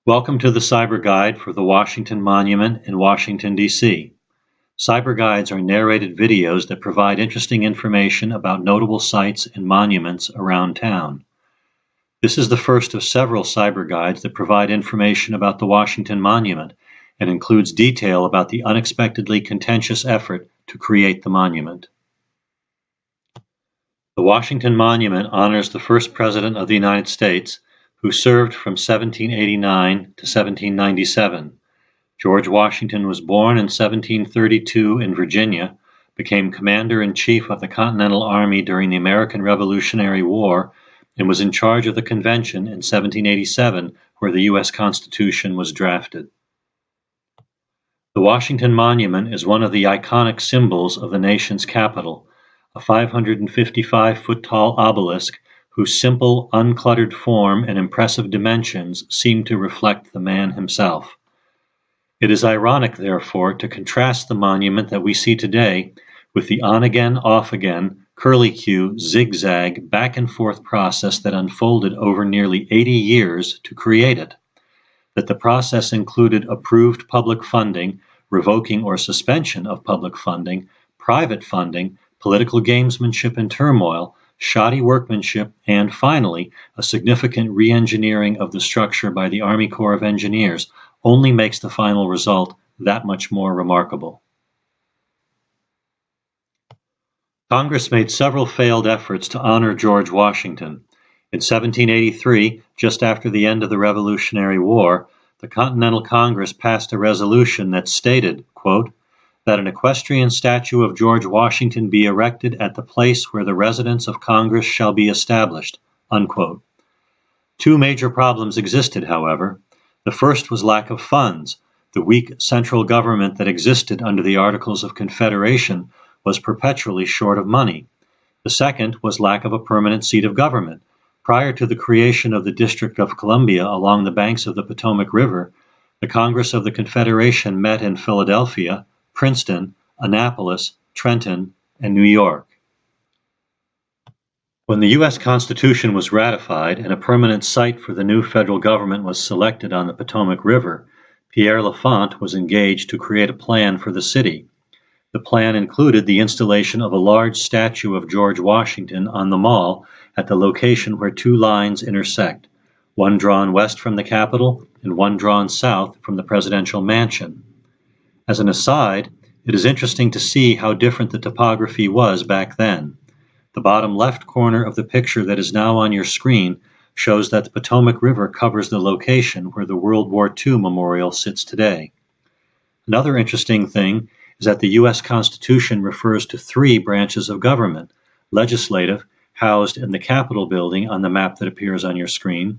Welcome to the Cyber Guide for the Washington Monument in Washington, D.C. Cyber Guides are narrated videos that provide interesting information about notable sites and monuments around town. This is the first of several Cyber Guides that provide information about the Washington Monument and includes detail about the unexpectedly contentious effort to create the monument. The Washington Monument honors the first President of the United States, who served from 1789 to 1797. George Washington was born in 1732 in Virginia, became Commander-in-Chief of the Continental Army during the American Revolutionary War, and was in charge of the convention in 1787, where the U.S. Constitution was drafted. The Washington Monument is one of the iconic symbols of the nation's capital, a 555-foot-tall obelisk whose simple, uncluttered form and impressive dimensions seem to reflect the man himself. It is ironic, therefore, to contrast the monument that we see today with the on-again, off-again, curlicue, zigzag, back-and-forth process that unfolded over nearly 80 years to create it. That the process included approved public funding, revoking or suspension of public funding, private funding, political gamesmanship and turmoil, shoddy workmanship, and finally, a significant re-engineering of the structure by the Army Corps of Engineers only makes the final result that much more remarkable. Congress made several failed efforts to honor George Washington. In 1783, just after the end of the Revolutionary War, the Continental Congress passed a resolution that stated, quote, that an equestrian statue of George Washington be erected at the place where the residence of Congress shall be established, unquote. Two major problems existed, however. The first was lack of funds. The weak central government that existed under the Articles of Confederation was perpetually short of money. The second was lack of a permanent seat of government. Prior to the creation of the District of Columbia along the banks of the Potomac River, the Congress of the Confederation met in Philadelphia, Princeton, Annapolis, Trenton, and New York. When the U.S. Constitution was ratified and a permanent site for the new federal government was selected on the Potomac River, Pierre L'Enfant was engaged to create a plan for the city. The plan included the installation of a large statue of George Washington on the Mall at the location where two lines intersect, one drawn west from the Capitol and one drawn south from the presidential mansion. As an aside, it is interesting to see how different the topography was back then. The bottom left corner of the picture that is now on your screen shows that the Potomac River covers the location where the World War II memorial sits today. Another interesting thing is that the U.S. Constitution refers to three branches of government: legislative, housed in the Capitol building on the map that appears on your screen,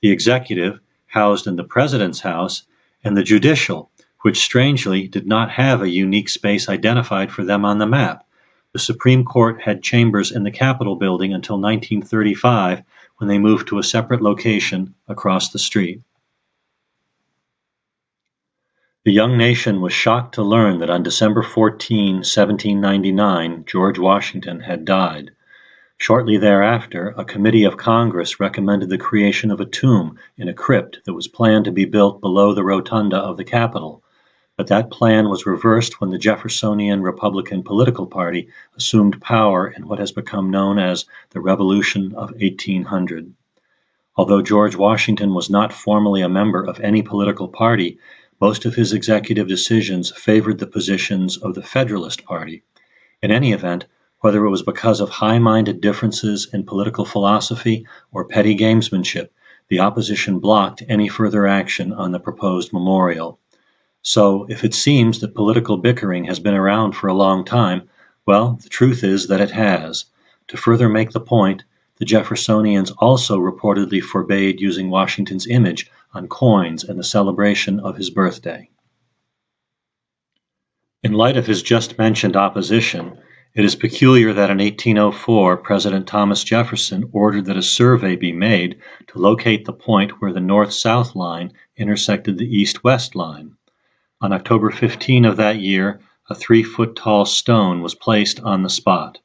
the executive, housed in the President's house, and the judicial, which strangely did not have a unique space identified for them on the map. The Supreme Court had chambers in the Capitol building until 1935, when they moved to a separate location across the street. The young nation was shocked to learn that on December 14, 1799, George Washington had died. Shortly thereafter, a committee of Congress recommended the creation of a tomb in a crypt that was planned to be built below the rotunda of the Capitol. But that plan was reversed when the Jeffersonian Republican political party assumed power in what has become known as the Revolution of 1800. Although George Washington was not formally a member of any political party, most of his executive decisions favored the positions of the Federalist Party. In any event, whether it was because of high-minded differences in political philosophy or petty gamesmanship, the opposition blocked any further action on the proposed memorial. So, if it seems that political bickering has been around for a long time, well, the truth is that it has. To further make the point, the Jeffersonians also reportedly forbade using Washington's image on coins in the celebration of his birthday. In light of his just-mentioned opposition, it is peculiar that in 1804 President Thomas Jefferson ordered that a survey be made to locate the point where the north-south line intersected the east-west line. On October 15 of that year, a 3-foot-tall stone was placed on the spot.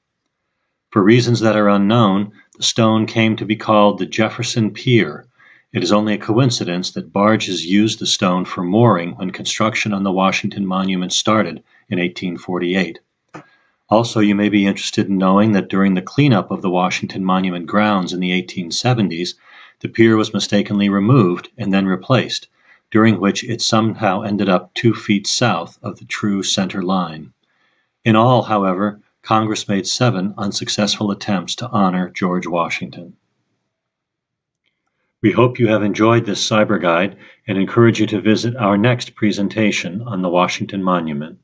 For reasons that are unknown, the stone came to be called the Jefferson Pier, It is only a coincidence that barges used the stone for mooring when construction on the Washington Monument started in 1848. Also, you may be interested in knowing that during the cleanup of the Washington Monument grounds in the 1870s, the pier was mistakenly removed and then replaced, during which it somehow ended up 2 feet south of the true center line. In all, however, Congress made 7 unsuccessful attempts to honor George Washington. We hope you have enjoyed this cyber guide and encourage you to visit our next presentation on the Washington Monument.